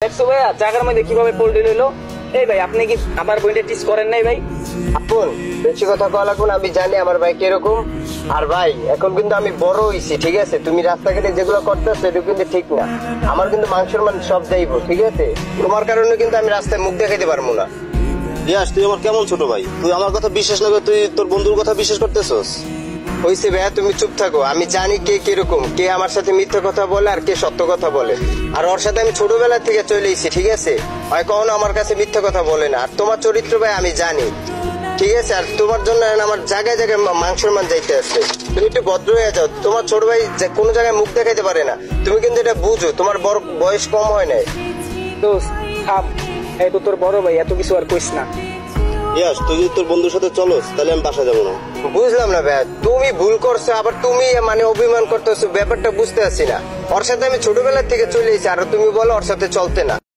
দেখছো ভাইয়া জায়গার মধ্যে কিভাবে পোল্ট্রি লইলো। এই ভাই আপনি কি আমার বইটা টিস করেন নাই ভাই? আপন বেশি কথা কওয়া লাগবে না, আমি জানি আমার ভাই কিরকম। আর ভাই এখন কিন্তু আমি বড় হইছি, ঠিক আছে? তুমি রাস্তাঘাটে যেগুলো করতেছো এটা কিন্তু ঠিক না। আমার কিন্তু মাংসের মান সব যাইবো, ঠিক আছে? তোমার কারণে কিন্তু আমি রাস্তায় মুখ দেখাইতে পারবো না। রিয়াজ, তুই আমার কেমন ছোট ভাই? তুই আমার কথা বিশ্বাস না করে তুই তোর বন্ধুর কথা বিশ্বাস করতেছস? হইছে ভাইয়া, তুমি চুপ থাকো। আমি জানি কে কিরকম, কে আমার সাথে মিথ্যা কথা বলে আর কে সত্য কথা বলে। আর ওর সাথে আমি ছোটবেলা থেকে চলে এসেছি, ঠিক আছে? হয় কখনো আমার কাছে মিথ্যা কথা বলে না। আর তোমার চরিত্র ভাই আমি জানি, ঠিক আছে? আর তোমার জন্য আমার জায়গায় জায়গায় মাংসের মান যাইতে আসছে। তুমি একটু ভদ্র হয়ে যাও। তোমার ছোট ভাই কোনো জায়গায় মুখ দেখাইতে পারে না, তুমি কিন্তু এটা বুঝো। তোমার বড় বয়স কম হয় নাই। দোস্ত থাম, এই তো তোর বড় ভাই, এত কিছু আর কইস না। রিয়াজ, তুই যদি তোর বন্ধুর সাথে চলস তাহলে আমি বাসা যাবো না। বুঝলাম না ভাইয়া, তুমি ভুল করছো আবার তুমি মানে অভিমান করতেছো, ব্যাপারটা বুঝতে পারছি না। ওর সাথে আমি ছোটবেলা থেকে চলে এসেছি আর তুমি বলো ওর সাথে চলতে না।